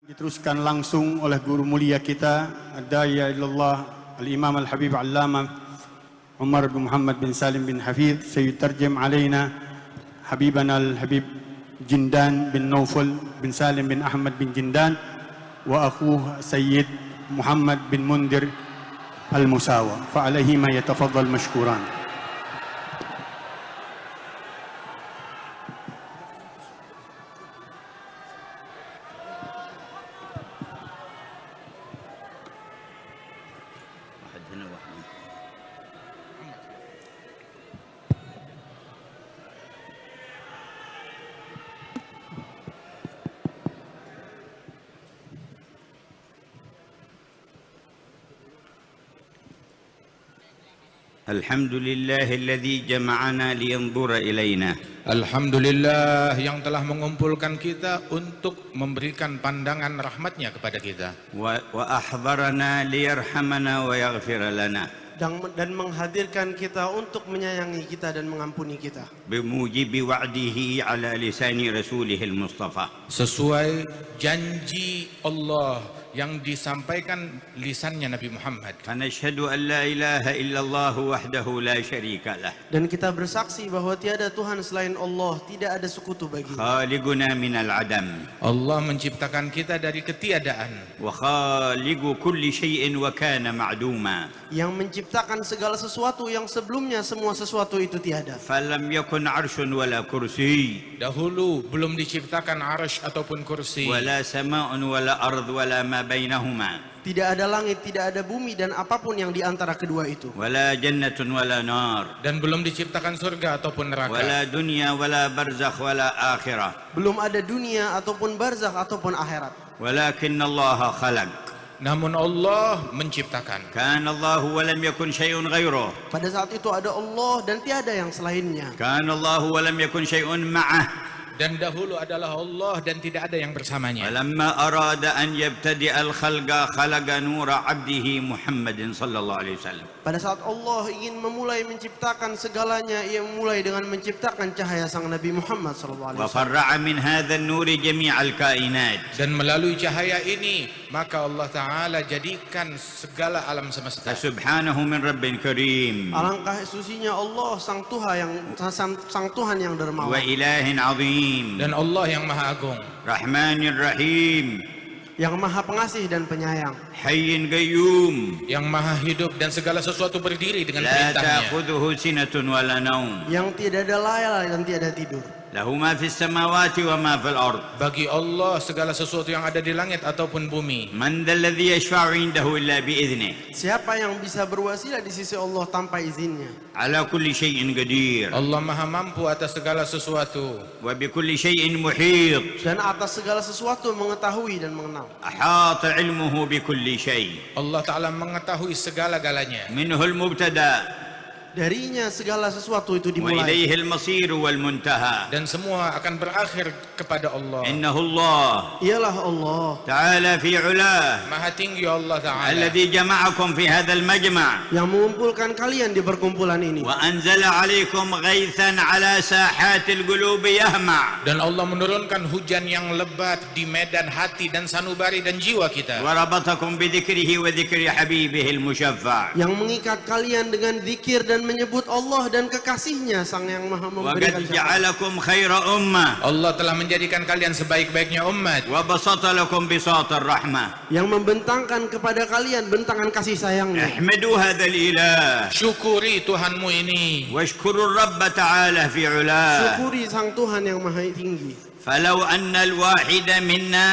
Diteruskan langsung oleh guru mulia kita, Ad-Daiya ilallah Al-Imam Al-Habib Allamah Umar bin Muhammad bin Salim bin Hafidh. Sayutarjim alaina Habibana Al-Habib Jindan bin Naufal bin Salim bin Ahmad bin Jindan wa akhuh Sayyid Muhammad bin Mundir Al-Musawa. Fa'alaihima yatafaddal mashkuran. Alhamdulillah alladzi jama'ana liyanzura ilaina. Alhamdulillah yang telah mengumpulkan kita untuk memberikan pandangan rahmatnya kepada kita. Wa ahdharana liyarhamana wa yaghfir lana. Dan menghadirkan kita untuk menyayangi kita dan mengampuni kita. Bimujibi wa'dihi ala lisani rasulihil Mustafa. Sesuai janji Allah yang disampaikan lisannya Nabi Muhammad. Nashhadu an la ilaha illallah wahdahu la syarika lah. Dan kita bersaksi bahwa tiada Tuhan selain Allah, tidak ada sekutu baginya. Khaliquna minal adam. Allah menciptakan kita dari ketiadaan. Wa khaliqu kulli syai'in wa kana ma'duma. Yang menciptakan segala sesuatu yang sebelumnya semua sesuatu itu tiada. Falam yakun arsyun wala kursi. Dahulu belum diciptakan arsy ataupun kursi. Wala sama'un wala ard wala ma bainahuma. Tidak ada langit, tidak ada bumi dan apapun yang di antara kedua itu. Wala jannatun wala nar. Dan belum diciptakan surga ataupun neraka. Wala dunya wala barzakh wala akhirah. Belum ada dunia ataupun barzakh ataupun akhirat. Walakin Allah khalaq. Namun Allah menciptakan. Kana Allah wa lam yakun syai'un ghairuh. Pada saat itu ada Allah dan tiada yang selainnya. Kana Allah wa lam yakun syai'un ma'ah. Dan dahulu adalah Allah dan tidak ada yang bersamanya. Walamma arada an yabtadi al-khalqa khalaqa nura 'abdihi Muhammadin sallallahu alaihi wasallam. Pada saat Allah ingin memulai menciptakan segalanya, ia memulai dengan menciptakan cahaya sang Nabi Muhammad sallallahu alaihi Wa wasallam. farra'a min hadha an-nuri jami'al kainat. Dan melalui cahaya ini maka Allah Ta'ala jadikan segala alam semesta. Subhanahu min rabbin karim. Alangkah sucinya Allah sang Tuhan yang Wa dermawan. ilahin 'azim. Dan Allah yang Maha Agung, Rahmanir Rahim. Yang Maha Pengasih dan Penyayang. Hayyin Qayyum. yang Maha Hidup dan segala sesuatu berdiri dengan La perintahnya. ta'khudhuhu sinatun wala naum. Yang tidak ada layar dan tiada tidur. Lahu ma fis samawati wa ma fil ard. Bagi Allah segala sesuatu yang ada di langit ataupun bumi. Man dhal ladzi yashfa'u 'indahu illa bi idhnihi. Siapa yang bisa berwasilah di sisi Allah tanpa izinnya? Ala kulli syai'in qadir. Allah Maha mampu atas segala sesuatu. Wa bi kulli syai'in muhit. Dan atas segala sesuatu mengetahui dan mengenal. Ahata 'ilmuhu bi kulli syai'. Allah Ta'ala mengetahui segala-galanya. Minhu al-mubtada' Darinya segala sesuatu itu wa dimulai. ilayhi al-masir wal muntaha. Dan semua akan berakhir kepada Allah. Innahu Allah Ialah Allah ta'ala fi 'ulah Maha tinggi Allah Ta'ala alladhi jama'akum fi hadzal majma' yang mengumpulkan kalian di perkumpulan ini. wa anzala 'alaykum ghaithan 'ala sahatil qulubi yahma'. dan Allah menurunkan hujan yang lebat di medan hati dan sanubari dan jiwa kita. وربطكم بذكره وذكر حبيبه المشفع Yang mengikat kalian dengan zikir dan menyebut Allah dan kekasihnya sang yang maha memberikan وقد syafaat. جعلكم خير أمة Allah telah menjadikan kalian sebaik-baiknya umat. وبسط لكم بساط الرحمة. Yang membentangkan kepada kalian bentangan kasih sayangnya. احمدوا هذا الإله Syukuri Tuhanmu ini. واشكروا الرب تعالى في علاه. Syukuri sang Tuhan yang maha tinggi. فلو أن الواحد منا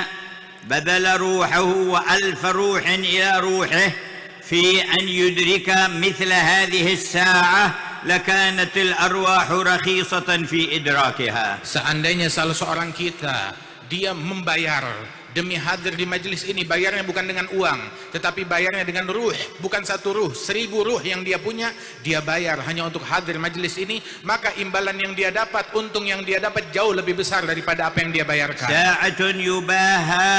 بذل روحه وألف روح إلى روحه في أن يدرك مثل هذه الساعة لكانت الأرواح رخيصة في إدراكها. Seandainya salah seorang kita dia membayar demi hadir di majelis ini, bayarnya bukan dengan uang, tetapi bayarnya dengan ruh, bukan satu ruh, 1000 ruh yang dia punya, dia bayar hanya untuk hadir majelis ini, maka imbalan yang dia dapat, untung yang dia dapat jauh lebih besar daripada apa yang dia bayarkan. ساعة يباهى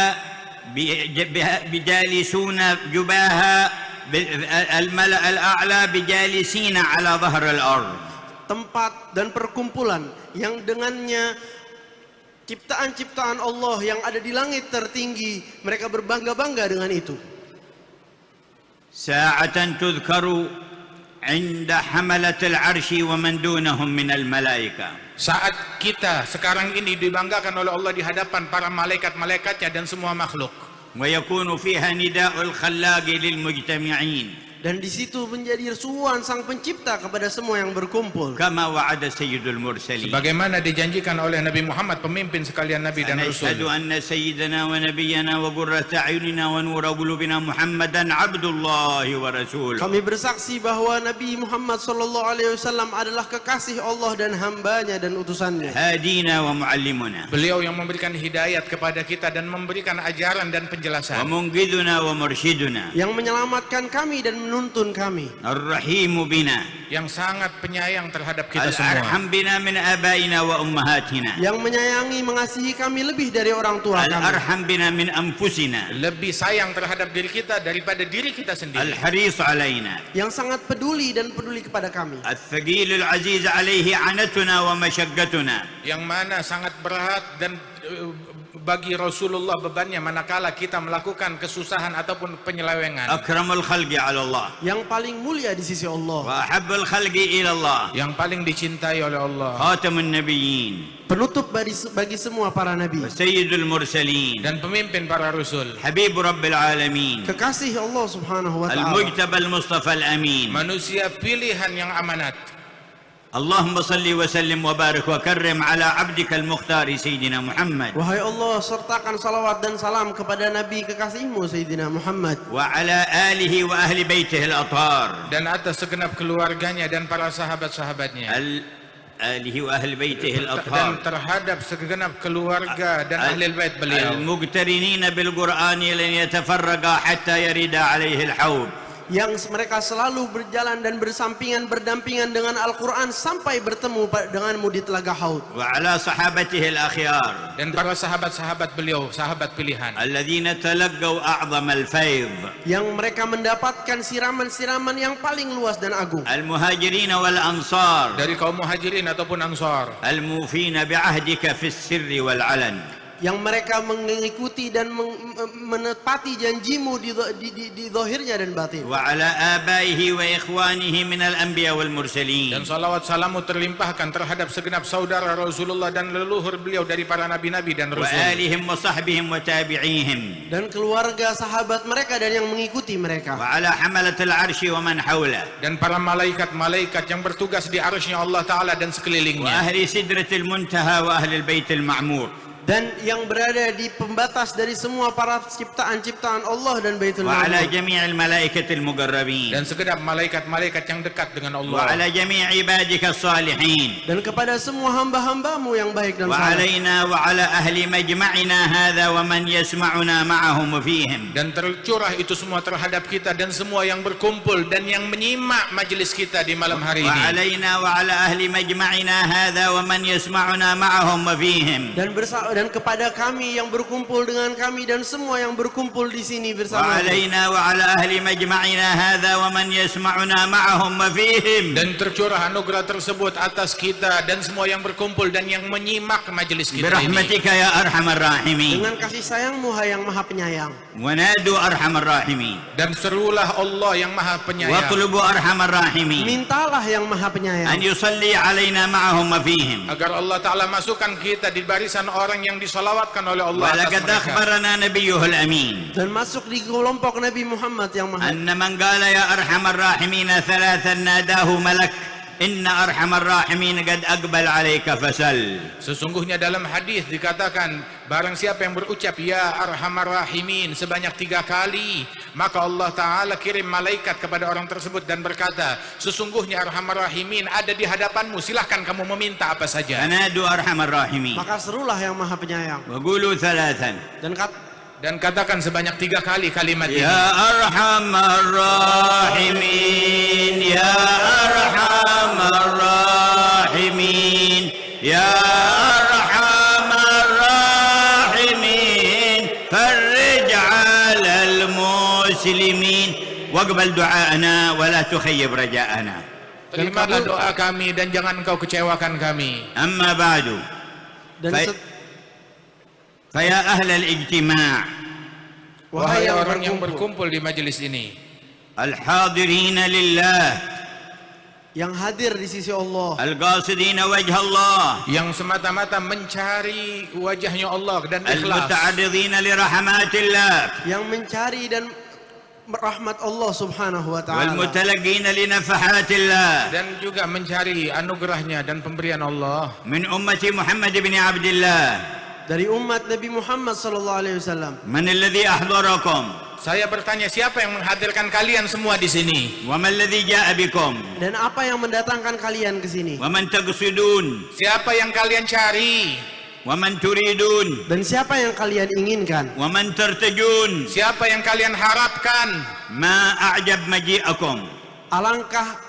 بجالسون يباهى الملأ الأعلى بجالسين على ظهر الأرض. Tempat dan perkumpulan yang dengannya ciptaan-ciptaan Allah yang ada di langit tertinggi, mereka berbangga-bangga dengan itu. ساعة تذكر عند حملة العرش ومن دونهم من الملائكة. Saat kita sekarang ini dibanggakan oleh Allah di hadapan para malaikat-malaikatnya dan semua makhluk. ويكون فيها نداء الخلاق للمجتمعين. Dan di situ menjadi seruan Sang Pencipta kepada semua yang berkumpul. كما وعد سيد المرسلين. Sebagaimana dijanjikan oleh Nabi Muhammad, pemimpin sekalian Nabi dan نشهد Rasul. أن سيدنا ونبينا وقرة أعيننا ونور قلوبنا محمدا عبد الله ورسوله. Kami bersaksi bahwa Nabi Muhammad SAW adalah kekasih Allah dan hambanya dan utusannya. هادينا ومعلمنا. Beliau yang memberikan hidayat kepada kita dan memberikan ajaran dan penjelasan. ومنقذنا ومرشدنا. Yang menyelamatkan kami dan menuntun kami. الرحيم بنا. Yang sangat penyayang terhadap kita semua. الأرحم بنا من آبائنا وأمهاتنا. Yang menyayangi, mengasihi kami lebih dari orang tua kami. الأرحم بنا من أنفسنا. Lebih sayang terhadap diri kita daripada diri kita sendiri. الحريص علينا. Yang sangat peduli dan peduli kepada kami. الثقيل العزيز عليه عنتنا ومشقتنا. Yang mana sangat berat dan bagi Rasulullah bebannya manakala kita melakukan kesusahan ataupun penyelewengan. أكرم الخلق على الله. Yang paling mulia di sisi Allah. وأحب الخلق إلى الله. Yang paling dicintai oleh Allah. خاتم النبيين. Penutup bagi semua para nabi. وسيد المرسلين. Dan pemimpin para rasul. حبيب رب العالمين. Kekasih Allah Subhanahu wa taala. المجتبى المصطفى الأمين. Manusia pilihan yang amanat. اللهم صل وسلم وبارك وكرم على عبدك المختار سيدنا محمد. Wahai Allah, sertakan salawat dan salam kepada Nabi kekasihmu Sayyidina Muhammad. وعلى آله وأهل بيته الأطهار. Dan atas segenap keluarganya dan para sahabat-sahabatnya. آله وأهل بيته Dan الأطهار. terhadap segenap keluarga dan ahli bait beliau. المقترنين بالقرآن لن يتفرقا حتى يرد عليه الحوض. Yang mereka selalu berjalan dan bersampingan berdampingan dengan Al-Quran sampai bertemu denganmu di telaga Haud. وعلى صحابته الأخيار. Dan para sahabat-sahabat beliau, sahabat pilihan. الذين تلقوا أعظم الفيض. Yang mereka mendapatkan siraman-siraman yang paling luas dan agung. المهاجرين والأنصار. Dari kaum muhajirin ataupun ansar. الموفين بعهدك في السر والعلن. Yang mereka mengikuti dan menepati janjimu di zahirnya dan batin. وعلى آبائه وإخوانه من الأنبياء والمرسلين. Dan salawat salamu terlimpahkan terhadap segenap saudara Rasulullah dan leluhur beliau dari para nabi-nabi dan rasul. وآلهم وصحبهم وتابعيهم. Dan keluarga sahabat mereka dan yang mengikuti mereka. وعلى حملة العرش ومن حوله. Dan para malaikat-malaikat yang bertugas di arsy Allah Ta'ala dan sekelilingnya. وأهل سدرة المنتهى وأهل البيت المعمور. Dan yang berada di pembatas dari semua para ciptaan-ciptaan Allah dan Baitul وعلى Ma'mur. جميع الملائكة المقربين. Dan segenap malaikat-malaikat yang dekat dengan Allah. وعلى جميع عبادك الصالحين. Dan kepada semua hamba-hambamu yang baik dan saleh. وعلينا وعلى أهل مجمعنا هذا ومن يسمعنا معهم وفيهم. Dan tercurah itu semua terhadap kita dan semua yang berkumpul dan yang menyimak majelis kita di malam hari ini. وعلينا وعلى أهل مجمعنا هذا ومن يسمعنا معهم وفيهم. Dan kepada kami yang berkumpul dengan kami dan semua yang berkumpul di sini bersama. وعلينا وعلى أهل مجمعنا هذا ومن يسمعنا معهم وفيهم. Dan tercurah anugerah tersebut atas kita dan semua yang berkumpul dan yang menyimak majelis kita ini. برحمتك يا أرحم الراحمين. Dengan kasih sayangmu hai yang maha penyayang. ونادوا أرحم الراحمين. Dan serulah Allah yang maha penyayang. واطلبوا أرحم الراحمين. Mintalah yang maha penyayang. أن يصلي علينا معهم وفيهم. Agar Allah Ta'ala masukkan kita di barisan orang yang disolawatkan oleh Allah atas ولقد mereka. أخبرنا نبيه الأمين Dan masuk di kelompok Nabi Muhammad yang maha. أن من قال يا أرحم الراحمين ثلاثا ناداه ملك إن أرحم الراحمين قد أقبل عليك فسل. Sesungguhnya dalam hadis dikatakan barang siapa yang berucap ya arhamar rahimin sebanyak 3 kali, maka Allah Ta'ala kirim malaikat kepada orang tersebut dan berkata, sesungguhnya arhamar rahimin ada di hadapanmu, silahkan kamu meminta apa saja. فنادوا أرحم الراحمين. Maka serulah yang maha penyayang. وقولوا ثلاثا Dan katakan sebanyak 3 kali kalimat ini. يا أرحم الراحمين يا أرحم الراحمين يا أرحم الراحمين فرج على المسلمين واقبل دعاءنا ولا تخيب رجاءنا. Terimalah doa kami dan jangan engkau kecewakan kami. أما بعد Dan فيا أهل الاجتماع Wahai orang yang berkumpul di majelis ini, الحاضرين لله yang hadir di sisi Allah, القاصدين وجه الله yang semata-mata mencari wajahnya Allah dan ikhlas, المتعرضين لرحمات الله yang mencari dan rahmat Allah Subhanahu wa taala, والمتلقين لنفحات الله dan juga mencari anugerahnya dan pemberian Allah. من أمة محمد بن عبد الله dari umat Nabi Muhammad sallallahu alaihi wasallam. من الذي أحضركم Saya bertanya, siapa yang menghadirkan kalian semua di sini? وما الذي جاء بكم Dan apa yang mendatangkan kalian ke sini? ومن تقصدون Siapa yang kalian cari? ومن تريدون Dan siapa yang kalian inginkan? ومن ترتجون Siapa yang kalian harapkan? ما أعجب مجيئكم Alangkah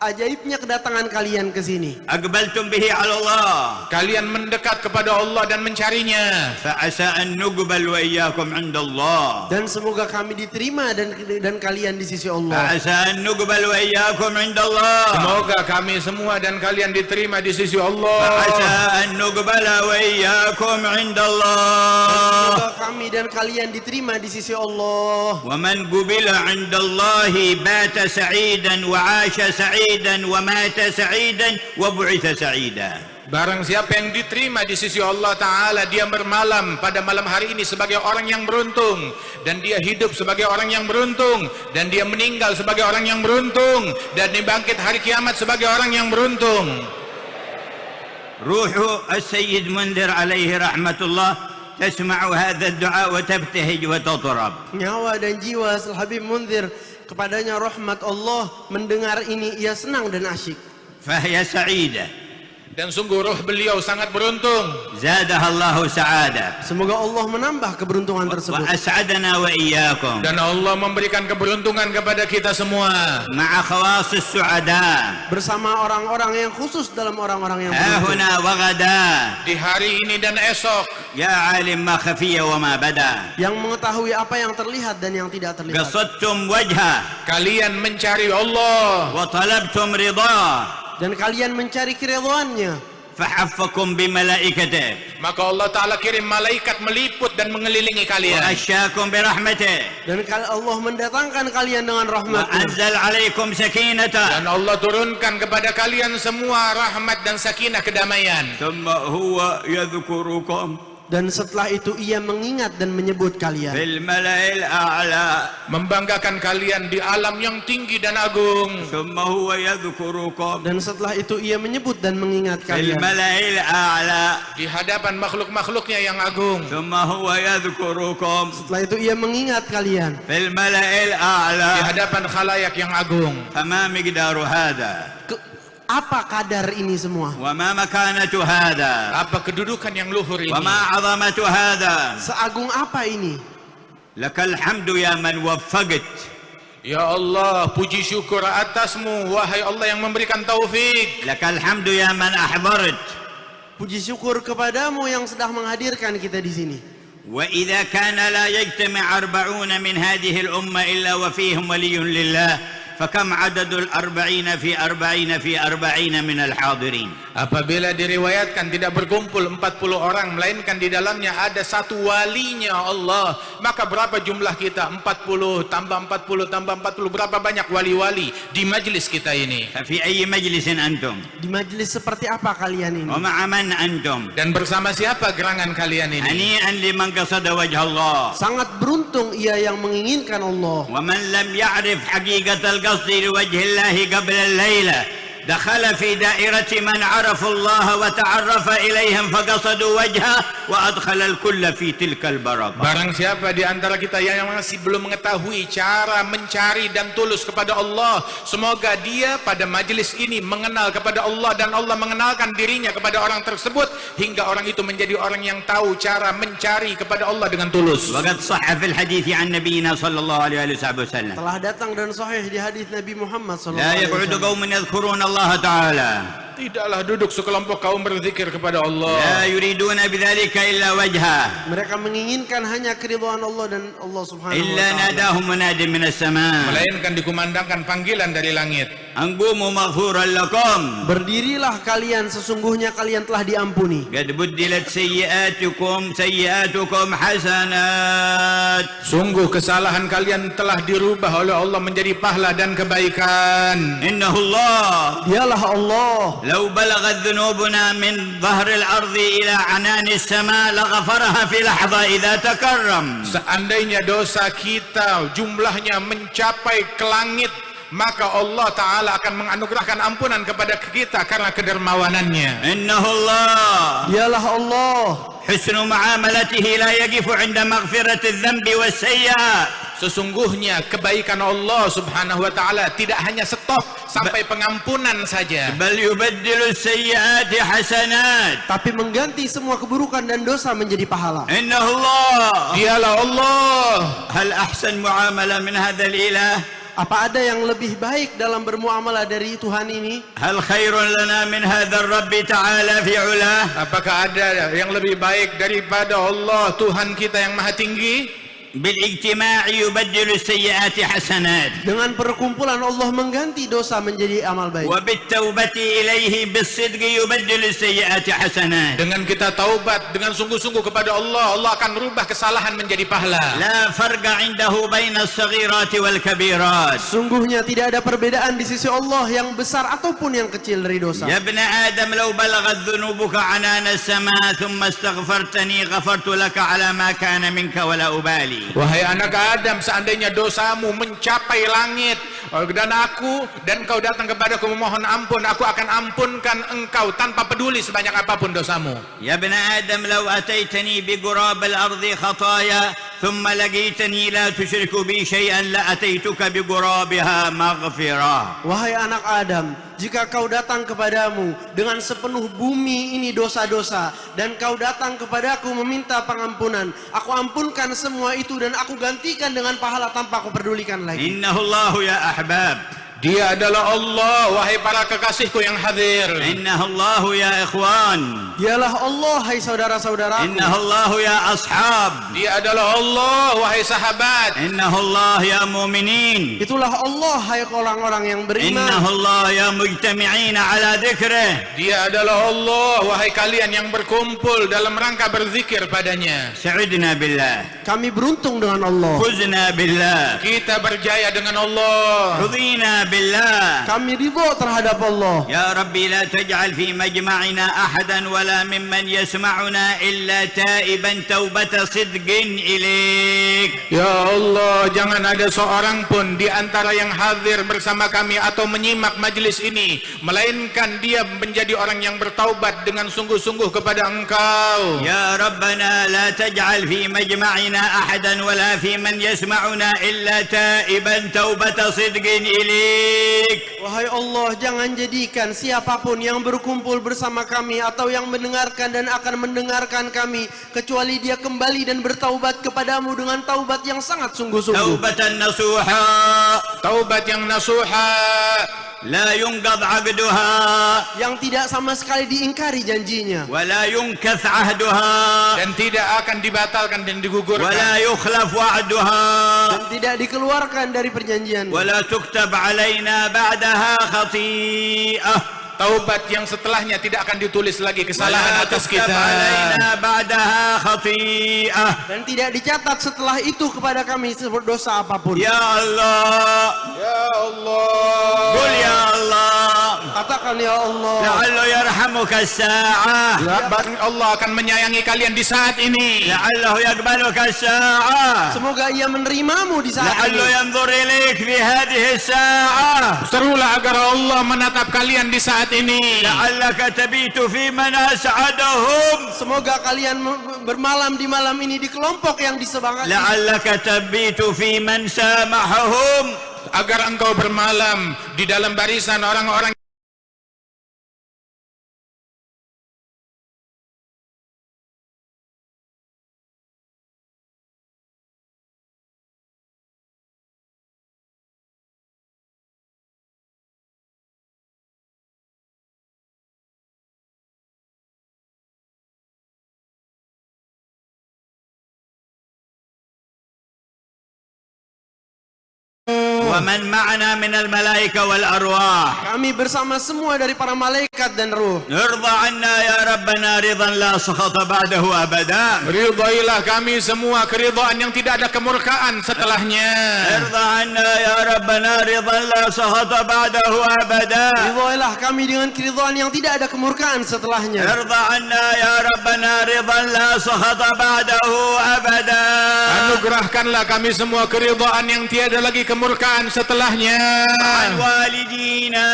ajaibnya kedatangan kalian ke sini. أقبلتم به على الله Kalian mendekat kepada Allah dan mencarinya. فعسى أن نقبل وإياكم عند الله Dan semoga kami diterima dan kalian di sisi Allah. فعسى أن نقبل وإياكم عند الله Semoga kami semua dan kalian diterima di sisi Allah. فعسى أن نقبل وإياكم عند الله Semoga kami dan kalian diterima di sisi Allah. ومن قبل عند الله بات سعيدا وعاش سعيدا ومات سعيدا وبعث سعيدا. Barang siapa yang diterima di sisi Allah Ta'ala, dia bermalam pada malam hari ini sebagai orang yang beruntung, dan dia hidup sebagai orang yang beruntung, dan dia meninggal sebagai orang yang beruntung, dan dibangkit hari kiamat sebagai orang yang beruntung. روح السيد منذر عليه رحمة الله تسمع هذا الدعاء وتبتهج وتطرب. Nyawa dan jiwa Habib Munzir, kepadanya rahmat Allah, mendengar ini ia senang dan asyik. فهي سعيدة Dan sungguh roh beliau sangat beruntung. زادها الله سعادة Semoga Allah menambah keberuntungan tersebut. وأسعدنا وإياكم Dan Allah memberikan keberuntungan kepada kita semua. مع خواص السعداء Bersama orang-orang yang khusus dalam orang-orang yang ها beruntung. هنا وغدا Di hari ini dan esok, يا عالم ما خفي وما بدا Yang mengetahui apa yang terlihat dan yang tidak terlihat. قصدتم وجهه kalian mencari Allah, وطلبتم رضاه Dan kalian mencari keridhaannya. فحفكم بملائكته maka Allah Ta'ala kirim malaikat meliput dan mengelilingi kalian. وغشاكم برحمته Dan Allah mendatangkan kalian dengan rahmat. وأنزل عليكم سكينته Dan Allah turunkan kepada kalian semua rahmat dan sakinah kedamaian. ثم هو يذكركم Dan setelah itu ia mengingat dan menyebut kalian. في الملأ الأعلى Membanggakan kalian di alam yang tinggi dan agung. ثم هو يذكركم Dan setelah itu ia menyebut dan mengingat في kalian. الملأ الأعلى Di hadapan makhluk-makhluknya yang agung. ثم هو يذكركم Setelah itu ia mengingat kalian. في الملأ Di الأعلى hadapan khalayak yang agung. فما مقدار هذا Apa kadar ini semua? وما مكانة هذا Apa kedudukan yang luhur ini? وما عظمة هذا Seagung apa ini? لك الحمد يا من وفقت Ya Allah, puji syukur atasmu, wahai Allah yang memberikan taufik. لك الحمد يا من أحضرت Puji syukur kepadamu yang sudah menghadirkan kita di sini. وإذا كان لا يجتمع 40 من هذه الأمة إلا وفيهم ولي لله فكم عدد 40 في 40 في 40 من الحاضرين. Apabila diriwayatkan tidak berkumpul 40 orang, melainkan di dalamnya ada satu walinya Allah, maka berapa jumlah kita? 40 tambah 40 tambah 40, berapa banyak wali-wali di majlis kita ini? ففي أي مجلس أنتم Di majelis seperti apa kalian ini? ومع من أنتم Dan bersama siapa gerangan kalian ini? هنيئا لمن قصد وجه الله Sangat beruntung ia yang menginginkan Allah. ومن لم يعرف حقيقة القصد لوجه الله قبل الليلة دخل في دائرة من عرفوا الله وتعرف إليهم فقصدوا وجهه وأدخل الكل في تلك البركة. Barang siapa di antara kita yang masih belum mengetahui cara mencari dan tulus kepada Allah, semoga dia pada majelis ini mengenal kepada Allah dan Allah mengenalkan dirinya kepada orang tersebut hingga orang itu menjadi orang yang tahu cara mencari kepada Allah dengan tulus. وقد صح في الحديث عن نبينا صلى الله عليه وسلم Telah datang dan sahih di hadis Nabi Muhammad لا يقعد SAW. قوم يذكرون الله تعالى Tidaklah duduk sekelompok kaum berzikir kepada Allah, لا يريدون بذلك إلا وجهه Mereka menginginkan hanya keridhaan Allah dan Allah Subhanahu wa إلا taala. ناداهم مناد من السماء melainkan dikumandangkan panggilan dari langit. قوموا مغفورا لكم Berdirilah kalian, sesungguhnya kalian telah diampuni. قد بدلت سيئاتكم حسنات. Sungguh kesalahan kalian telah dirubah oleh Allah menjadi pahala dan kebaikan. إنه الله Dialah Allah. لو بلغت ذنوبنا من ظهر الأرض إلى عنان السماء لغفرها في لحظة إذا تكرم. Seandainya dosa kita jumlahnya mencapai ke langit, maka Allah Ta'ala akan menganugerahkan ampunan kepada kita karena kedermawanannya. إنه الله Dialah Allah. حسن معاملته لا يقف عند مغفرة الذنب والسيئات. Sesungguhnya kebaikan Allah Subhanahu wa Ta'ala tidak hanya stop sampai pengampunan saja, بل يبدل السيئات حسنات. Tapi mengganti semua keburukan dan dosa menjadi pahala. إنه الله Dialah Allah. هل أحسن معاملة من هذا الإله؟ Apa ada yang lebih baik dalam bermuamalah dari Tuhan ini? هل خير لنا من هذا الرب تعالى في علاه؟ Apakah ada yang lebih baik daripada Allah Tuhan kita yang maha tinggi? بالاجتماع يبدل السيئات حسنات. Dengan perkumpulan Allah mengganti dosa menjadi amal baik. وبالتوبة إليه بالصدق يبدل السيئات حسنات. Dengan kita taubat dengan sungguh-sungguh kepada Allah, Allah akan merubah kesalahan menjadi pahala. لا فرق عنده بين الصغيرات والكبيرات. Sungguhnya tidak ada perbedaan di sisi Allah yang besar ataupun yang kecil dari dosa. يا ابن آدم لو بلغت ذنوبك عنان السماء ثم استغفرتني غفرت لك على ما كان منك ولا أبالي. Wahai anak Adam, seandainya dosamu mencapai langit dan kau datang kepadaku memohon ampun, aku akan ampunkan engkau tanpa peduli sebanyak apapun dosamu. يا ابن آدم لو أتيتني بقراب الأرض خطايا ثم لقيتني لا تشرك بي شيئا لأتيتك بقرابها مغفرة. Wahai anak Adam, jika kau datang kepadamu dengan sepenuh bumi ini dosa-dosa, dan kau datang kepadaku meminta pengampunan, aku ampunkan semua itu dan aku gantikan dengan pahala tanpa aku pedulikan lagi. إنه الله يا أحباب. Dia adalah Allah, wahai para kekasihku yang hadir. إنه الله يا إخوان. Dialah Allah, hai saudara-saudaraku. إنه الله يا أصحاب. Dia adalah Allah, wahai sahabat. إنه الله يا مؤمنين. Itulah Allah, hai orang-orang yang إنه beriman. الله يا مجتمعين على ذكره. Dia adalah Allah, wahai kalian yang berkumpul dalam rangka berzikir padanya. سعدنا بالله. Kami beruntung dengan Allah. فزنا بالله. Kita berjaya dengan Allah. رضينا بالله. Kami ridho terhadap Allah. يا ربي لا تجعل في مجمعنا أحدا ولا ممن يسمعنا إلا تائبا توبة صدق إليك. Ya Allah, jangan ada seorang pun di antara yang hadir bersama kami atau menyimak majlis ini, melainkan dia menjadi orang yang bertaubat dengan sungguh-sungguh kepada Engkau. يا ربنا لا تجعل في مجمعنا أحدا ولا في من يسمعنا إلا تائبا توبة صدق إليك. Wahai Allah, jangan jadikan siapapun yang berkumpul bersama kami atau yang mendengarkan dan akan mendengarkan kami, kecuali dia kembali dan bertaubat kepadamu dengan taubat yang sangat sungguh-sungguh. توبة نصوحا Taubat yang nasuha, لا ينقض عقدها Yang tidak sama sekali diingkari janjinya, ولا ينكث عهدها dan tidak akan dibatalkan dan digugurkan, ولا يخلف وعدها dan tidak dikeluarkan dari perjanjian. ولا تكتب علينا بعدها خطيئة taubat yang setelahnya tidak akan ditulis lagi ولا kesalahan atas تكتب kita, علينا بعدها خطيئة. Dan tidak dicatat setelah itu kepada kami dosa apapun. يا الله Ya Allah, قل يا الله Katakan ya Allah, لعله يرحمك الساعة Allah akan menyayangi kalian di saat ini. لعله يقبلك الساعة semoga ia menerimamu di saat لعله ini. ينظر إليك في هذه الساعة Serulah agar Allah menatap kalian di saat ini. لعلك تبيت في من أسعدهم Semoga kalian bermalam di malam ini di kelompok yang disepakati. لعلك تبيت في من سامحهم Agar engkau bermalam di dalam barisan orang-orang ومن معنا من الملائكة والأرواح. Kami bersama semua dari para malaikat dan ruh. ارضى عنا يا ربنا رضا لا سخط بعده أبدا. Ridhailah kami semua keridhaan yang tidak ada kemurkaan setelahnya. ارضى عنا يا ربنا رضا لا سخط بعده أبدا. Ridhoilah kami dengan keridhaan yang tidak ada kemurkaan setelahnya. ارضى عنا يا ربنا رضا لا سخط بعده أبدا. Anugerahkanlah kami semua keridhaan yang tiada lagi kemurkaan setelahnya. عن والدينا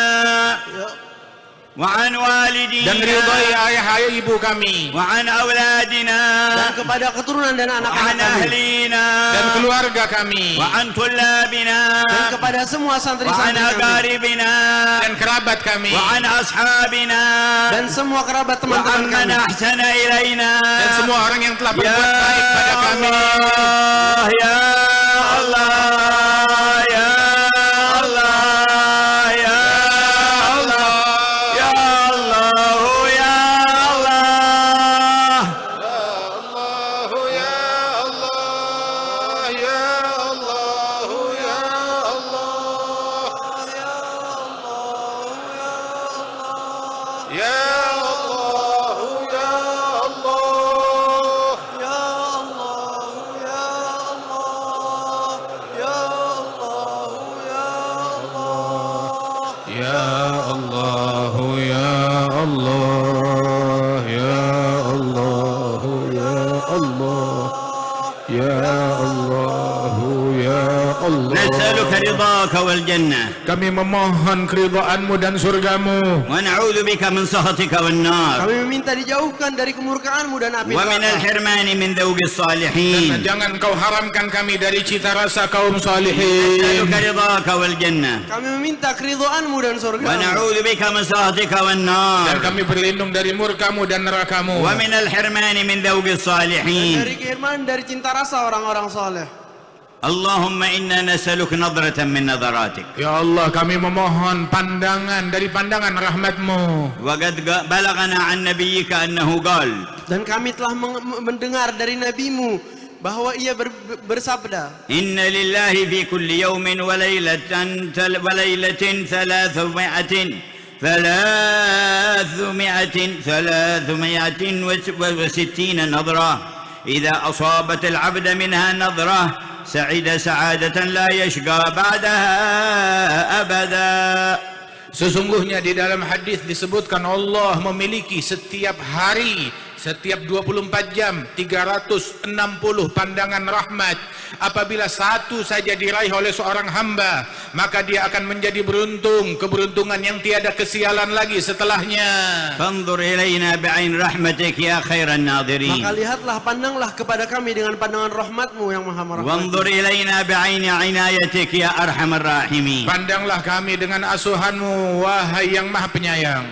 وعن Dan ridhai والدينا ayah ibu kami. وعن أولادنا Dan kepada keturunan dan anak-anak وعن kami. أهلينا Dan keluarga kami. وعن طلابنا Dan kepada semua وعن santri-santri kami. أقاربنا Dan kerabat kami. وعن أصحابنا Dan semua kerabat teman-teman وعن من kami. أحسن إلينا. Dan semua orang yang telah يا berbuat baik pada kami. الله يا الله يا الله يا الله يا الله يا الله. نسألك رضاك والجنة Kami memohon keridhaanmu dan surgamu. ونعوذ بك من سخطك والنار Kami meminta dijauhkan dari kemurkaanmu dan api ومن neraka. الحرمان من ذوق Dan الصالحين. jangan kau haramkan kami dari cita rasa kaum salihin. نسألك رضاك والجنة Kami meminta keridhaanmu dan surgamu. ونعوذ بك من سخطك Dan والنار kami berlindung dari murkamu dan nerakamu. ومن الحرمان من ذوق الصالحين. Dari kehirman, dari cinta rasa orang-orang saleh. اللهم إنا نسألك نظرة من نظراتك. Ya Allah, kami memohon pandangan dari pandangan rahmatmu. وقد بلغنا عن نبيك أنه قال Dan kami telah mendengar dari nabimu bahwa ia bersabda, إن لله في كل يوم وليلة 360 نظرة إذا أصابت العبد منها نظرة سعد سعادة لا يشقى بعدها أبدا. Sesungguhnya di dalam hadis disebutkan Allah memiliki setiap hari, setiap 24 jam 360 pandangan rahmat. Apabila satu saja diraih oleh seorang hamba, maka dia akan menjadi beruntung, keberuntungan yang tiada kesialan lagi setelahnya. فانظر إلينا بعين رحمتك يا خير maka الناظرين. lihatlah, pandanglah kepada kami dengan pandangan rahmatmu yang maha merahmati. وانظر إلينا بعين عنايتك يا أرحم الراحمين. Pandanglah kami dengan asuhanmu, wahai yang maha penyayang.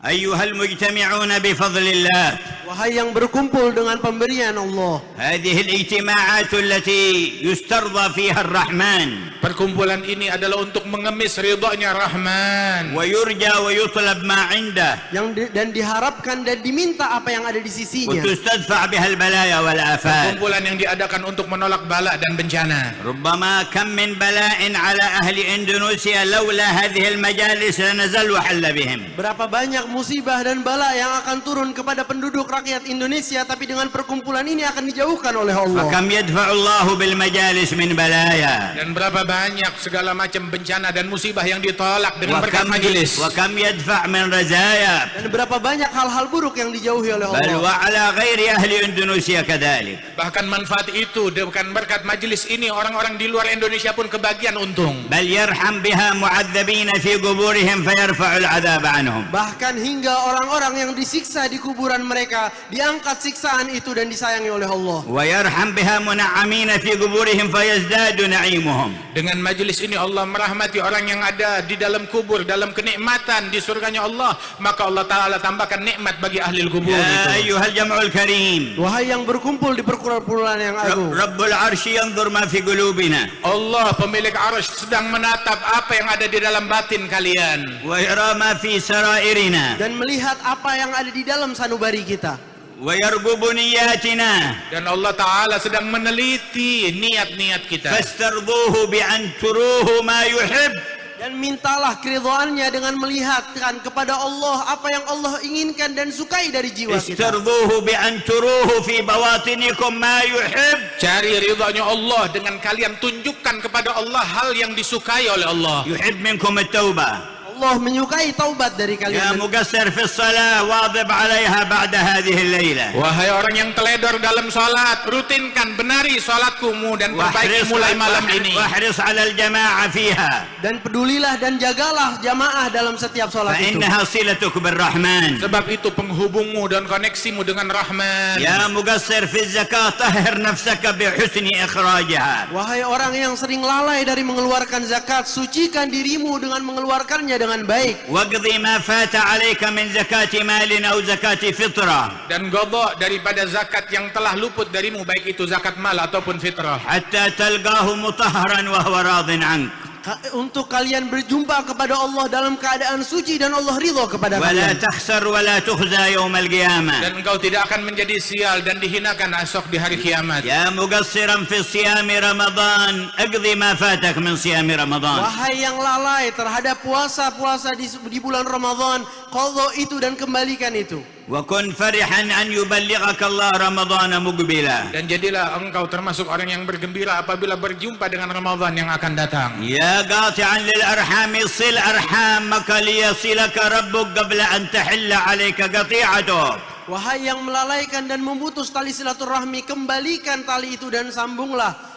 أيها المجتمعون بفضل الله، Wahai yang berkumpul dengan pemberian Allah. هذه الاجتماعات التي يسترضى فيها الرحمن Perkumpulan ini adalah untuk mengemis ridhanya Rahman. ويرجى ويطلب ما عنده Dan diharapkan dan diminta apa yang ada di sisinya. وتستدفع بها البلايا والآفات. Perkumpulan yang diadakan untuk menolak bala dan bencana. ربما كم من بلاء على أهل إندونيسيا لولا هذه المجالس لنزل وحل بهم. Berapa banyak musibah dan bala yang akan turun kepada penduduk rakyat Indonesia, tapi dengan perkumpulan ini akan dijauhkan oleh Allah. وكم يدفع الله بالمجالس من بلايا. Dan berapa banyak segala macam bencana dan musibah yang ditolak dengan berkat majelis. وكم يدفع من رزايا. Dan berapa banyak hal-hal buruk yang dijauhi oleh بل Allah. وعلى غير أهل إندونيسيا كذلك. Bahkan manfaat itu bukan berkat majelis ini, orang-orang di luar Indonesia pun kebagian untung. بل يرحم بها معذبين في قبورهم فيرفع العذاب عنهم. Bahkan hingga orang-orang yang disiksa di kuburan mereka, diangkat siksaan itu dan disayangi oleh Allah. ويرحم بها منعمين في قبورهم فيزداد نعيمهم. Dengan majelis ini Allah merahmati orang yang ada di dalam kubur, dalam kenikmatan di surganya Allah, maka Allah Ta'ala tambahkan nikmat bagi ahli kubur يا itu. أيها الجمع الكريم، Wahai yang berkumpul di perkumpulan yang agung, رب العرش ينظر ما في قلوبنا Allah pemilik arsy sedang menatap apa yang ada di dalam batin kalian. ويرى ما في سرائرنا. dan melihat apa yang ada di dalam sanubari kita. ويرقب نياتنا Dan Allah Ta'ala sedang meneliti niat-niat kita. فاسترضوه بأن تروه ما يحب. Dan mintalah keridhaannya dengan melihatkan kepada Allah apa yang Allah inginkan dan sukai dari jiwa kita. استرضوه بأن تروه في بواطنكم ما يحب. Cari ridhanya Allah dengan kalian tunjukkan kepada Allah hal yang disukai oleh Allah. يحب منكم التوبة. Allah menyukai taubat dari يا kalian. مقصر في الصلاة واظب عليها بعد هذه الليلة. Wahai orang yang teledor dalam salat, rutinkan, benari salatmu dan perbaiki mulai malam ini. واحرص على الجماعة فيها. Dan pedulilah dan jagalah jamaah dalam setiap salat itu. فإنها صلتك بالرحمن. Sebab itu penghubungmu dan koneksimu dengan Rahman. يا مقصر في الزكاة طهر نفسك بحسن إخراجها. Wahai orang yang sering lalai dari mengeluarkan zakat, sucikan dirimu dengan mengeluarkannya dengan baik. واقضي ما فات عليك من زكاة مال أو زكاة فطرة. Dan qadha daripada zakat yang telah luput darimu, baik itu zakat mal ataupun fitrah. حتى تلقاه مطهرا وهو راض عنك. Untuk kalian berjumpa kepada Allah dalam keadaan suci dan Allah ridha kepada ولا kalian. تخسر ولا تخزى يوم القيامة. Dan engkau tidak akan menjadi sial dan dihinakan esok di hari kiamat. يا مقصرا في صيام رمضان اقضي ما فاتك من صيام رمضان. Wahai yang lalai terhadap puasa-puasa di bulan Ramadan, qadha itu dan kembalikan itu. وكن فرحا أن يبلغك الله رمضان مقبلا. Dan jadilah engkau termasuk orang yang bergembira apabila berjumpa dengan Ramadan yang akan datang. يا قاطعا للأرحام صل أرحامك ليصلك ربك قبل أن تحل عليك قطيعته. Wahai yang melalaikan dan memutus tali silaturahmi, kembalikan tali itu dan sambunglah.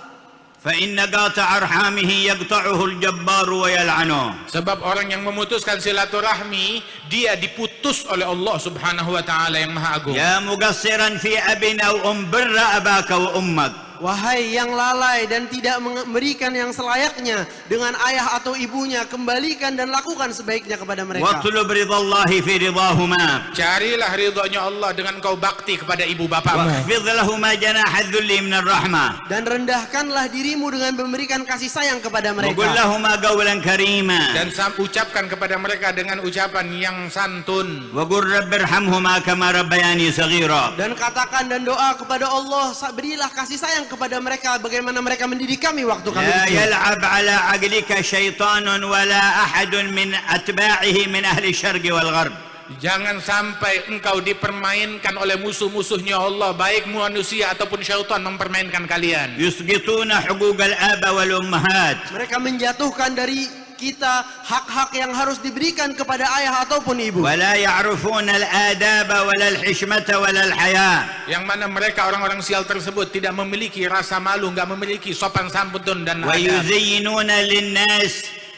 فإن قاطع أرحامه يقطعه الجبار ويلعنه. Sebab orang yang memutuskan silaturahmi, dia diputus oleh Allah Subhanahu wa taala yang Maha Agung. يا مقصرا في أب أو أم بر أباك وأمك. Wahai yang lalai dan tidak memberikan yang selayaknya dengan ayah atau ibunya, kembalikan dan lakukan sebaiknya kepada mereka. واطلب رضا الله في رضاهما. Carilah ridhonya Allah dengan kau bakti kepada ibu bapakmu. واخفض لهما جناح الذل من الرحمة. Dan rendahkanlah dirimu dengan memberikan kasih sayang kepada وقل mereka. لهما قولا كريما. Dan ucapkan kepada mereka dengan ucapan yang santun. وقل رب ارحمهما كما ربياني صغيرا. Dan katakan dan doa kepada Allah, berilah kasih sayang kepada mereka bagaimana mereka mendidik kami waktu kami لا kecil. يلعب على عقلك شيطان ولا أحد من أتباعه من أهل الشرق والغرب. Jangan sampai engkau dipermainkan oleh musuh-musuhnya Allah, baik manusia ataupun syaitan mempermainkan kalian. يسقطون حقوق الآباء والأمهات. Mereka menjatuhkan dari kita hak-hak yang harus diberikan kepada ayah ataupun ibu. ولا يعرفون الآداب ولا الحشمة ولا الحياء. Yang mana mereka orang-orang sial tersebut tidak memiliki rasa malu, enggak memiliki sopan santun dan adab.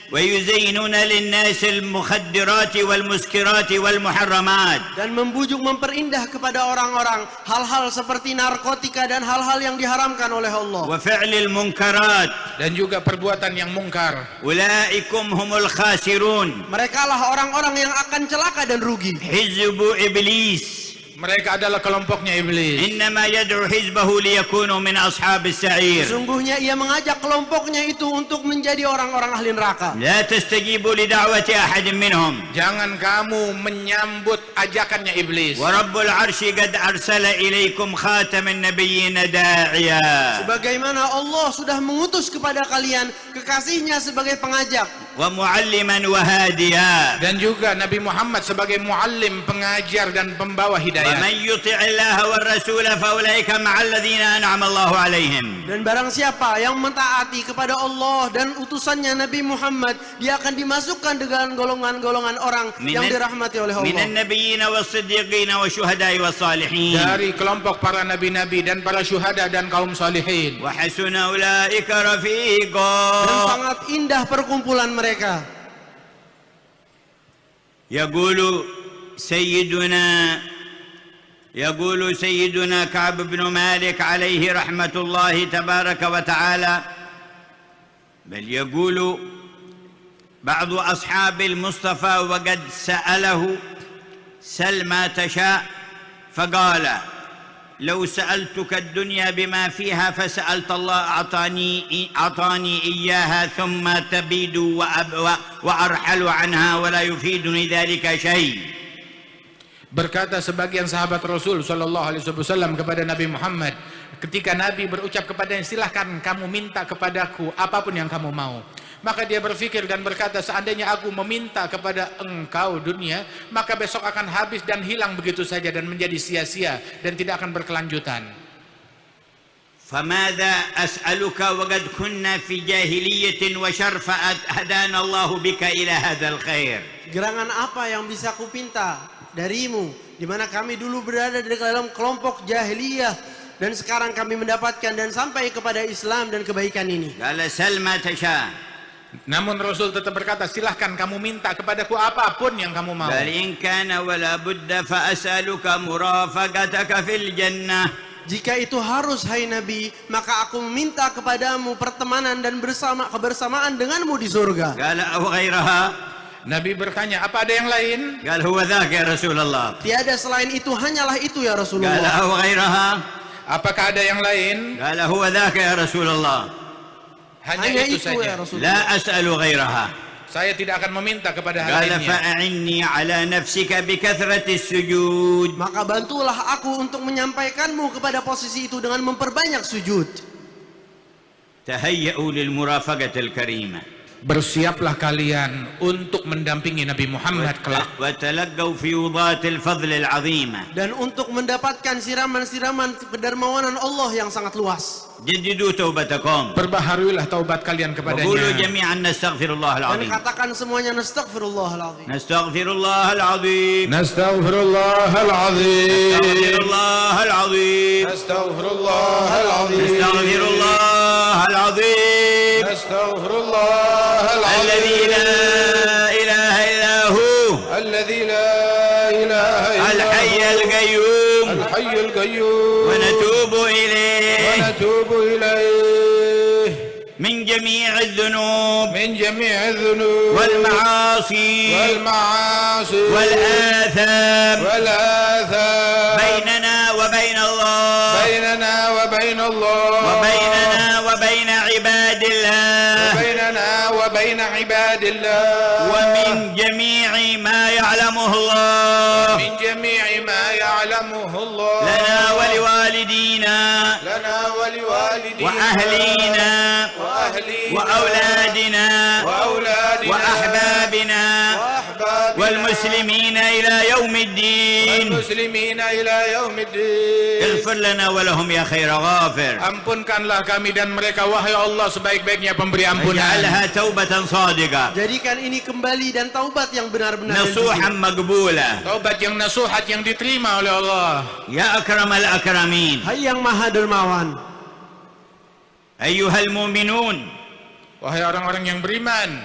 ويزينون للناس المخدرات والمسكرات والمحرمات. Dan membujuk memperindah kepada orang-orang hal-hal seperti narkotika dan hal-hal yang diharamkan oleh Allah. وفعل المنكرات. Dan juga perbuatan yang mungkar. أولئكم هم الخاسرون. Mereka lah orang-orang yang akan celaka dan rugi. حزب إبليس. Mereka adalah kelompoknya iblis. إنما يدعو حزبه ليكونوا من أصحاب السعير. Sungguhnya ia mengajak kelompoknya itu untuk menjadi orang-orang ahli neraka. لا تستجيبوا لدعوة أحد منهم. Jangan kamu menyambut ajakannya iblis. ورب العرش قد أرسل إليكم خاتم النبيين داعيا. Sebagaimana Allah sudah mengutus kepada kalian kekasihnya sebagai pengajak. ومعلما وهاديا. Dan juga Nabi Muhammad sebagai muallim, pengajar dan pembawa hidayah. ومن يطع الله والرسول فأولئك مع الذين أنعم الله عليهم. Dan barang siapa yang mentaati kepada Allah dan utusannya Nabi Muhammad, dia akan dimasukkan dengan golongan-golongan orang yang dirahmati oleh من Allah. النبيين والصديقين والشهداء والصالحين. Dari kelompok para nabi-nabi dan para syuhada dan kaum salihin. وحسن أولئك رفيقا. Dan sangat indah perkumpulan mereka. يقول سيدنا كعب بن مالك عليه رحمة الله تبارك وتعالى، بل يقول بعض أصحاب المصطفى وقد سأله سل ما تشاء فقال لو سألتك الدنيا بما فيها فسألت الله أعطاني إياها ثم تبيد وأرحل عنها ولا يفيدني ذلك شيء. Berkata sebagian sahabat Rasul sallallahu alaihi wasallam kepada Nabi Muhammad, ketika Nabi berucap kepadanya, silahkan kamu minta kepadaku apapun yang kamu mau. Maka dia berpikir dan berkata, seandainya aku meminta kepada engkau dunia, maka besok akan habis dan hilang begitu saja dan menjadi sia-sia dan tidak akan berkelanjutan. فماذا أسألك وقد كنا في جاهلية وشر فهدانا الله بك إلى هذا الخير. Gerangan apa yang bisa ku pinta darimu, di mana kami dulu berada di dalam kelompok jahiliyah dan sekarang kami mendapatkan dan sampai kepada Islam dan kebaikan ini. قال سل ما تشاء. Namun Rasul tetap berkata, silahkan kamu minta kepadaku apapun yang kamu mau. قال إن كان ولا بد فأسألك مرافقتك في الجنة. Jika itu harus, hai Nabi, maka aku meminta kepadamu pertemanan dan kebersamaan denganmu di surga. قال أو غيرها. Nabi bertanya, apa ada yang lain? قال هو ذاك يا رسول الله. Tiada selain itu, hanyalah itu ya قال Rasulullah. أو غيرها. Apakah ada yang lain? قال هو ذاك يا رسول الله. Hanya Hanya itu itu saja. ya Rasulullah. لا أسأل غيرها. Saya tidak akan meminta kepada hal قال lainnya. فأعني على نفسك بكثرة السجود. Maka bantulah aku untuk menyampaikanmu kepada posisi itu dengan memperbanyak sujud. تهيئوا للمرافقة الكريمة. Bersiaplah kalian untuk mendampingi Nabi Muhammad kelak. وتلقوا فيوضات الفضل العظيمة. Dan untuk mendapatkan siraman-siraman kedermawanan Allah yang sangat luas. جددوا توبتكم. Perbaharuilah taubat kalian وقولوا kepadanya. جميعا نستغفر الله Dan العظيم. katakan semuanya nastaghfirullahaladzim. نستغفر الله العظيم. Nastaghfirullah al-azim. نستغفر الله العظيم. Nastaghfirullah al-azim. نستغفر الله العظيم Nastaghfirullah الذي لا إله إلا هو الذي لا إله إلا الحي القيوم الحي القيوم ونتوب إليه ونتوب إليه من جميع الذنوب من جميع الذنوب والمعاصي والمعاصي والآثام والآثام بيننا وبين الله بيننا وبين الله وبيننا وبين عباد الله وبيننا وبين عباد الله ومن جميع ما يعلمه الله من جميع ما يعلمه الله لنا ولوالدينا لنا ولوالدينا وأهلينا وأهلينا وأولادنا وأولادنا وأحبابنا وأحبابنا والمسلمين إلى يوم الدين والمسلمين إلى يوم الدين. اغفر لنا ولهم يا خير غافر. Ampunkanlah kami dan mereka, wahai Allah, sebaik-baiknya pemberi ampunan. واجعلها توبة صادقة Jadikan ini kembali dan taubat yang benar-benar dan نصوحا jujur. مقبولة. Taubat yang nasuhat yang diterima oleh Allah. يا أكرم الأكرمين Hai yang maha dermawan, أيها المؤمنون Wahai orang-orang yang beriman,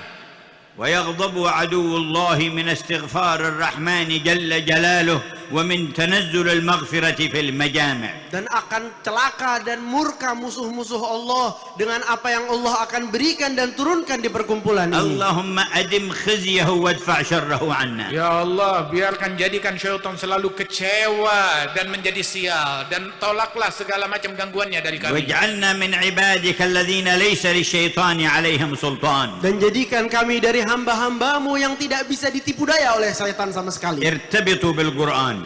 ويغضب عدو الله من استغفار الرحمن جل جلاله ومن تنزل المغفرة في المجامع. dan akan celaka dan murka musuh-musuh Allah dengan apa yang Allah akan berikan dan turunkan di perkumpulan ini. اللهم أدم خزيه وادفع شره عنا. ya Allah, biarkan jadikan syaitan selalu kecewa dan menjadi sial, dan tolaklah segala macam gangguannya dari kami. واجعلنا من عبادك الذين ليس للشيطان عليهم سلطان. Dan jadikan kami dari hamba-hambamu yang tidak bisa ditipu daya oleh syaitan sama sekali. ارتبطوا بالقرآن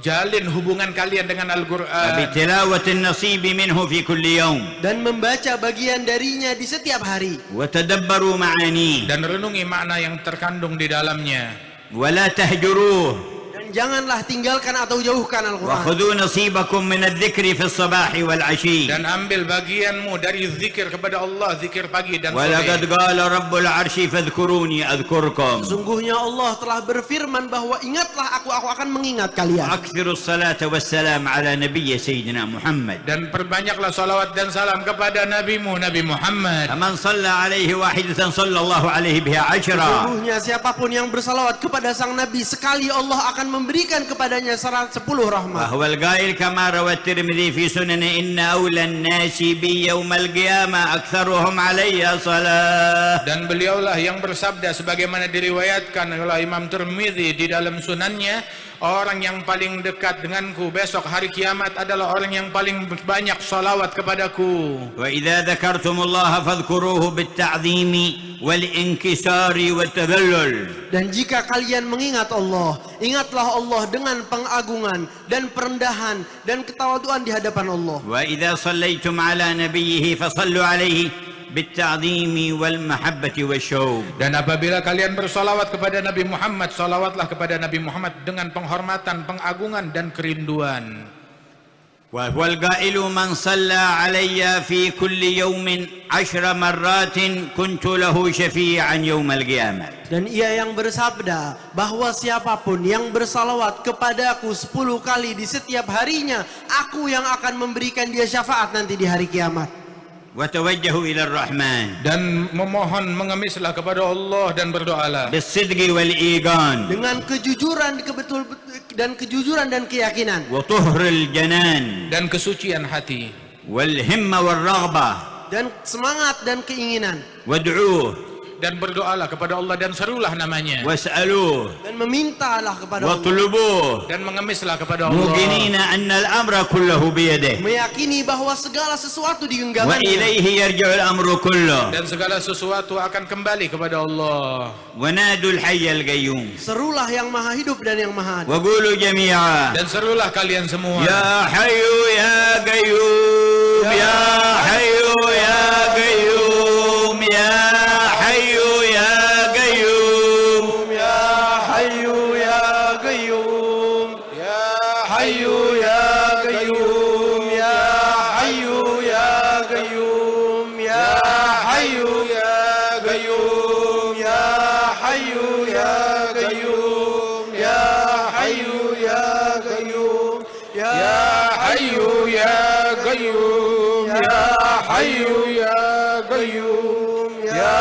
Jalin hubungan kalian dengan Al-Quran بتلاوة النصيب منه في كل يوم Dan membaca bagian darinya di setiap hari. وتدبروا معانيه dan renungi makna yang terkandung di dalamnya. ولا تهجروه Dan janganlah tinggalkan atau jauhkan Al-Quran. وخذوا نصيبكم من الذكر في الصباح والعشي. Dan ambil bagianmu dari zikir kepada Allah, zikir pagi dan ولقد sore. قال رب العرش فاذكروني أذكركم Sungguhnya Allah telah berfirman bahwa ingatlah aku akan mengingat kalian. وأكثروا الصلاة والسلام على نبي سيدنا محمد. Dan perbanyaklah salawat dan salam kepada nabimu, Nabi Muhammad. فمن صلى عليه واحدة صلى الله عليه بها عشرا. Sungguhnya siapapun yang bersalawat kepada sang Nabi, sekali Allah akan memberikan kepadanya 10 rahmat. وهو القائل كما روى الترمذي في سنن إن أولى الناس بي يوم القيامة أكثرهم علي صلاة. Dan beliaulah yang bersabda sebagaimana diriwayatkan oleh Imam Tirmidzi di dalam sunannya, orang yang paling dekat denganku besok hari kiamat adalah orang yang paling banyak salawat kepadaku. وإذا ذكرتم الله فاذكروه بالتعظيم والانكسار والتذلل. Dan jika kalian mengingat Allah, ingatlah Allah dengan pengagungan dan perendahan dan ketawaduan di hadapan Allah. وإذا صليتم على نبيه فصلوا عليه بالتعظيم والمحبة والشوق. Dan apabila kalian bersolawat kepada Nabi Muhammad, solawatlah kepada Nabi Muhammad dengan penghormatan, pengagungan dan kerinduan. وهو القائل من صلى علي في كل يوم 10 مرات كنت له شفيعا يوم القيامة. Dan ia yang bersabda bahwa siapapun yang bersalawat kepadaku 10 kali di setiap harinya, aku yang akan memberikan dia syafaat nanti di hari kiamat. وتوجهوا إلى الرحمن Dan memohon mengemislah kepada Allah dan berdoalah بالصدق والإيقان Dengan kejujuran, kejujuran dan keyakinan. وطهر الجنان dan kesucian hati والهمة والرغبة Dan semangat dan keinginan. وادعوه dan berdoalah kepada Allah dan serulah namanya واسألوه Dan memintalah kepada Allah. واطلبوه dan mengemislah kepada Allah موقنين أن الأمر كله بيده Meyakini bahwa segala sesuatu di genggamannya. وإليه يرجع الأمر كله dan segala sesuatu akan kembali kepada Allah. ونادوا الحي القيوم Serulah yang maha hidup dan yang maha adil. وقولوا جميعا Dan serulah kalian semua يا حي يا قيوم يا حي يا قيوم يا حي يا قيوم Ya Hayyu ya Qayyum. Ya Hayyu ya Qayyum. Ya Hayyu ya Qayyum. Ya Hayyu ya Qayyum. Ya Hayyu ya Qayyum. Ya Hayyu ya Qayyum. Ya Hayyu ya Qayyum Ya Hayyu ya Qayyum Ya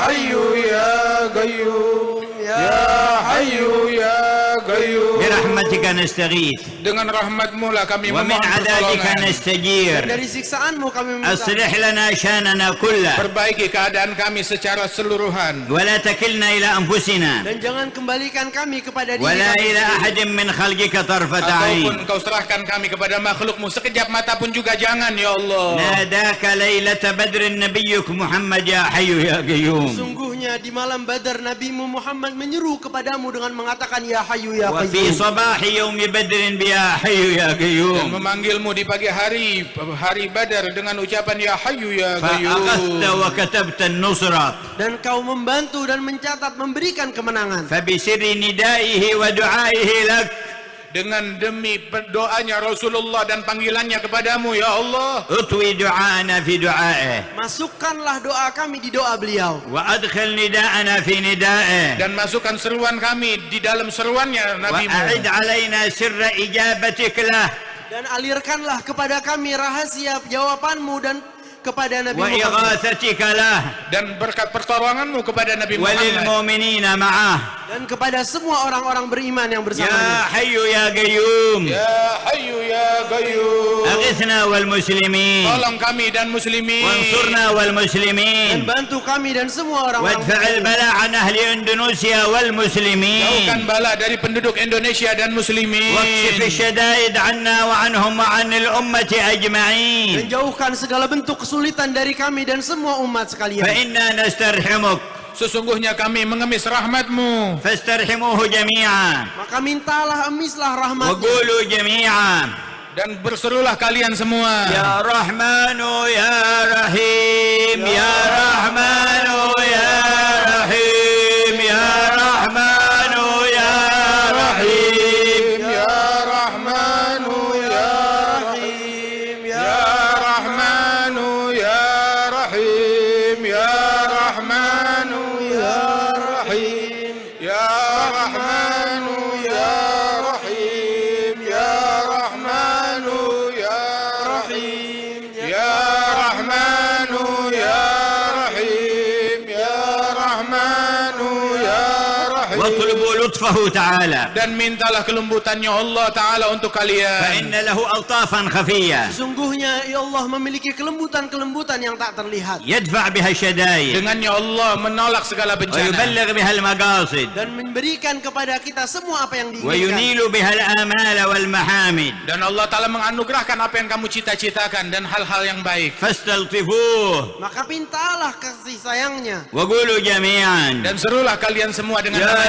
Hayyu ya Qayyum. Ya Hayyu ya Qayyum. برحمتك نستغيث Dengan rahmat-Mu lah kami ومن memohon عذابك pertolongan. نستجير Dari siksaanmu kami meminta. أصلح لنا شأننا كله Perbaiki keadaan kami secara seluruhan ولا تكلنا إلى أنفسنا Dan jangan kembalikan kami kepada diri ولا kami إلى sendiri. أحد من خلقك طرفة ataupun عين Kau serahkan kami kepada makhluk-Mu sekejap mata pun juga jangan ya Allah. ناداك ليلة بدر نبيك محمد يا حي يا قيوم Sungguhnya di malam Badar Nabimu Muhammad menyeru kepadamu dengan mengatakan Ya Hayyu ya وفي Qayyum. صباح يوم بدر يا حي يا Dan قيوم memanggilmu di pagi hari Badar dengan ucapan Ya Hayyu ya فأخذت Qayyum. وكتبت النصرة Dan kau membantu dan mencatat memberikan kemenangan. فبسر ندائه ودعائه لك Dengan demi doanya Rasulullah dan panggilannya kepadamu ya Allah. اطوي دعاءنا في دعائه Masukkanlah doa kami di doa beliau. وأدخل نداءنا في ندائه Dan masukkan seruan kami di dalam seruannya وأعد Nabi-Mu. علينا سر إجابتك له Dan alirkanlah kepada kami rahasia jawabanmu dan kepada Nabi Muhammad. وإغاثتك له Dan berkat pertolonganmu kepada Nabi Muhammad. وللمؤمنين معه Dan kepada semua orang-orang beriman yang يا bersamanya. حي يا قيوم Ya Hayyu ya Qayyum. أغثنا والمسلمين Tolong kami dan muslimin. وانصرنا Dan والمسلمين bantu kami dan semua orang-orang وادفع beriman. البلاء عن أهل إندونيسيا Jauhkan والمسلمين bala dari penduduk Indonesia dan muslimin. واكشف الشدائد عنا وعنهم وعن الأمة Dan أجمعين jauhkan segala bentuk kesulitan dari kami dan semua umat sekalian. فإنا نسترحمك Sesungguhnya kami mengemis rahmat-Mu. فاسترحموه جميعا Maka mintalah emislah rahmatnya. وقولوا جميعا Dan berserulah kalian semua. يا رحمن يا رحيم يا رحمن يا رحيم يا رحمن يا رحيم Ya Rahmanu ya Rahim, Ya Rahmanu ya Rahim. Ya Rahmanu ya Rahim. Ya Rahmanu ya Rahim. Ya Rahmanu ya Rahim. Ya Rahmanu ya Rahim. Ya Rahmanu ya Rahim. واطلبوا لطفه تعالى Dan mintalah kelembutannya Allah Ta'ala untuk kalian. فإن له ألطافا خفية Sesungguhnya ya Allah memiliki kelembutan-kelembutan yang tak terlihat. يدفع بها الشدائد Dengannya Allah menolak segala bencana. ويبلغ بها المقاصد Dan memberikan kepada kita semua apa yang diinginkan. وينيل بها الآمال والمحامد Dan Allah Ta'ala menganugerahkan apa yang kamu cita-citakan dan hal-hal yang baik. فاستلطفوه Maka pintalah kasih sayangnya. وقولوا جميعا Dan serulah kalian semua dengan يا namanya.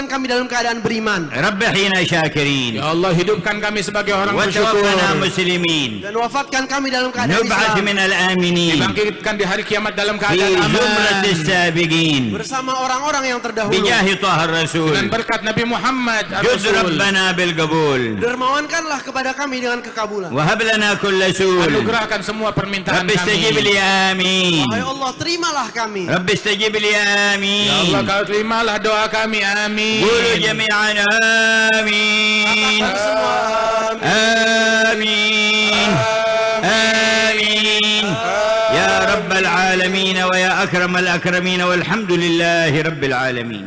matikan kami dalam keadaan beriman. رب احينا شاكرين Ya Allah, hidupkan kami sebagai orang bersyukur. وتوفنا مسلمين Dan wafatkan kami dalam keadaan نبعث Islam. من الآمنين Dibangkitkan di hari kiamat dalam في keadaan زمرة aman. السابقين Bersama orang-orang yang terdahulu. بجاه طه الرسول Dengan berkat Nabi Muhammad جد Ar-Rasul. ربنا بالقبول Dermawankanlah kepada kami dengan kekabulan. وهب لنا كل سول Anugerahkan semua permintaan رب استجب kami. لي آمين Wahai Allah, terimalah kami. رب استجب لي Ya Allah, آمين kau terimalah doa kami. Amin. قولوا جميعا آمين Kami semua آمين آمين يا رب العالمين ويا أكرم الأكرمين والحمد لله رب العالمين.